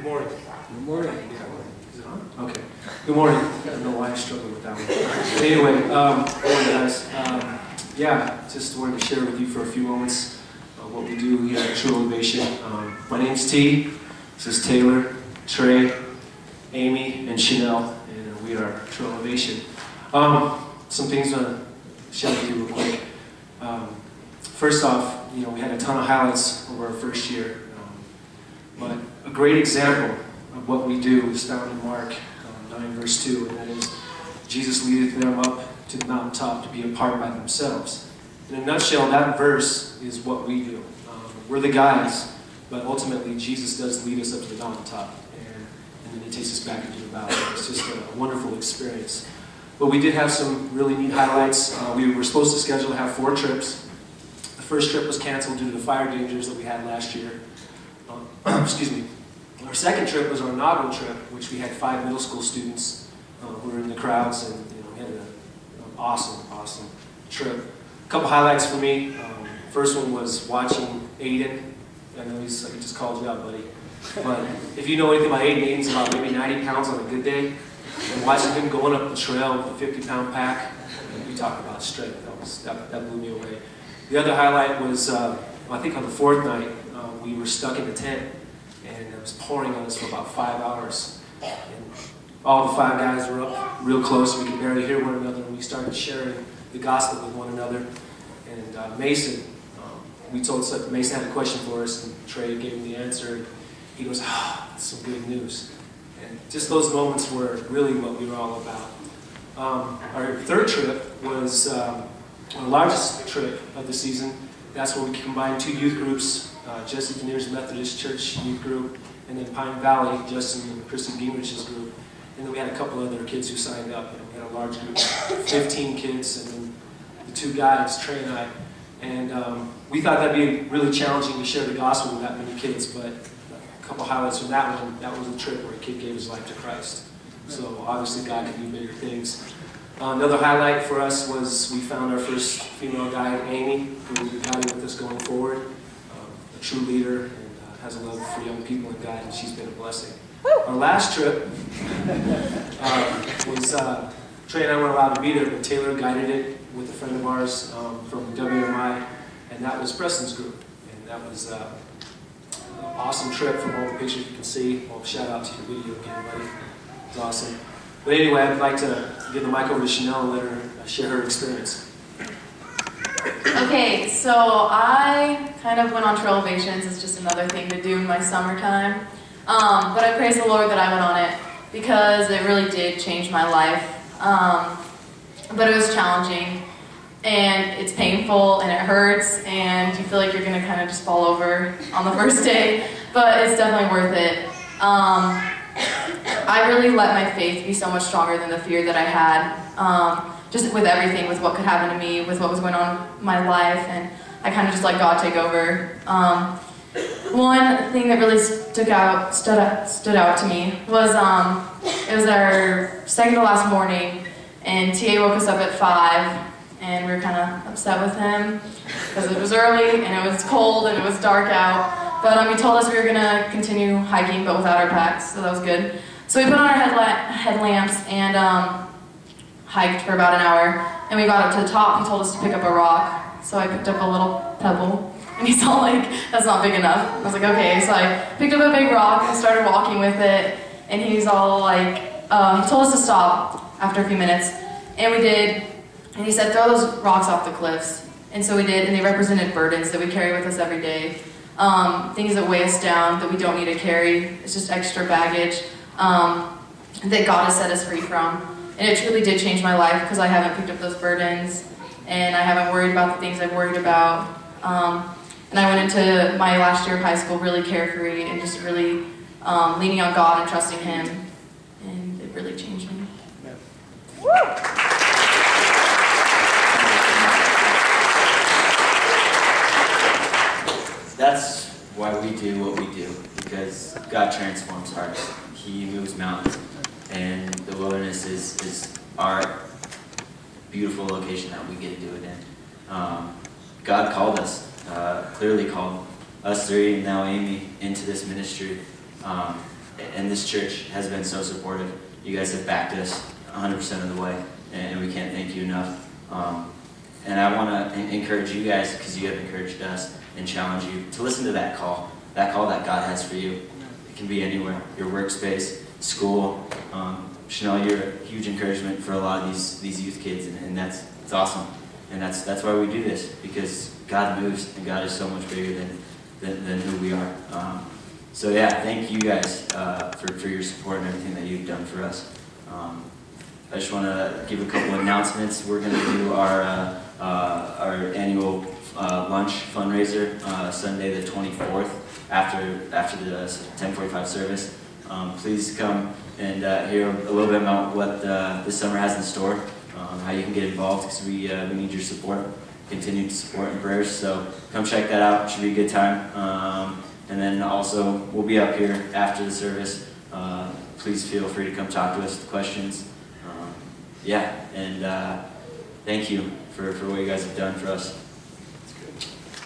Good morning. Good morning. Is it on? Okay. Good morning. I don't know why I struggled with that one. Anyway, good morning, guys. Yeah, just wanted to share with you for a few moments what we do here at True Elevation. My name's T. This is Taylor, Trey, Amy, and Chanel, and we are True Elevation. Some things I want to share with you real quick. First off, we had a ton of highlights over our first year, but a great example of what we do is found in Mark 9 verse 2, and that is, Jesus leadeth them up to the mountaintop to be apart by themselves. In a nutshell, that verse is what we do. We're the guys, but ultimately Jesus does lead us up to the mountaintop, and then He takes us back into the valley. It's just a wonderful experience. But we did have some really neat highlights. We were supposed to schedule to have 4 trips. The first trip was canceled due to the fire dangers that we had last year. Excuse me. Our second trip was our inaugural trip, which we had 5 middle school students who were in the crowds, and we had an awesome trip. A couple highlights for me. First one was watching Aiden. I know he just called you out, buddy. But if you know anything about Aiden, Aiden's about maybe 90 pounds on a good day. And watching him going up the trail with a 50-pound pack, we talk about strength. That blew me away. The other highlight was, I think on the 4th night, we were stuck in a tent, and it was pouring on us for about 5 hours. And all the 5 guys were up real close. We could barely hear one another, and we started sharing the gospel with one another. And Mason, Mason had a question for us, and Trey gave him the answer. And he goes, that's some good news. And just those moments were really what we were all about. Our third trip was our largest trip of the season. That's where we combined 2 youth groups, Jesse Veneer's Methodist Church youth group, and then Pine Valley, Justin and Kristen Gingrich's group. And then we had a couple other kids who signed up. We had a large group, 15 kids, and then the 2 guys, Trey and I. And we thought that'd be really challenging to share the gospel with that many kids, but a couple highlights from that one. That was a trip where a kid gave his life to Christ. So obviously God can do bigger things. Another highlight for us was we found our first female guide, Amy, who will be guiding with us going forward. A true leader, and has a love for young people and God, and she's been a blessing. Our last trip was, Trey and I weren't allowed to be there, but Taylor guided it with a friend of ours from WMI, and that was Preston's group. And that was an awesome trip from all the pictures you can see. Well, shout out to your video again, buddy. It was awesome. But anyway, I'd like to give the mic over to Chanel and let her share her experience. Okay, so I kind of went on True Elevations. It's just another thing to do in my summertime. But I praise the Lord that I went on it because it really did change my life. But it was challenging, and it's painful, and it hurts, and you feel like you're going to kind of just fall over on the first day, but it's definitely worth it. I really let my faith be so much stronger than the fear that I had, just with everything, with what could happen to me, with what was going on in my life, and I kind of just let God take over. One thing that really stood out to me was it was our second to last morning, and TA woke us up at 5, and we were kind of upset with him because it was early and it was cold and it was dark out. But he told us we were going to continue hiking, but without our packs, so that was good. So we put on our headlamps and hiked for about an hour, and we got up to the top. He told us to pick up a rock, so I picked up a little pebble, and he's all like, that's not big enough. I was like, okay, so I picked up a big rock and started walking with it, and he's all like, he told us to stop after a few minutes, and we did, and he said, throw those rocks off the cliffs. And so we did, and they represented burdens that we carry with us every day. Things that weigh us down that we don't need to carry. It's just extra baggage that God has set us free from. And it truly did change my life because I haven't picked up those burdens, and I haven't worried about the things I've worried about. And I went into my last year of high school really carefree and just really leaning on God and trusting Him, and it really changed me. Yeah. Woo! That's why we do what we do, because God transforms hearts. He moves mountains, and the wilderness is our beautiful location that we get to do it in. God called us, clearly called us 3 and now Amy into this ministry. and this church has been so supportive. You guys have backed us 100% of the way, and we can't thank you enough. And I want to encourage you guys, because you have encouraged us, and challenge you to listen to that call that God has for you. It can be anywhere, your workspace, school. Chanel, you're a huge encouragement for a lot of these youth kids, and that's awesome. And that's why we do this, because God moves, and God is so much bigger than who we are. So yeah, thank you guys for your support and everything that you've done for us. I just want to give a couple of announcements. We're going to do our annual lunch fundraiser Sunday the 24th after the 10:45 service. Please come and hear a little bit about what this summer has in store, how you can get involved, because we need your support, continued support and prayers. So come check that out. It should be a good time. And then also, we'll be up here after the service. Please feel free to come talk to us with questions. Yeah, and thank you for what you guys have done for us.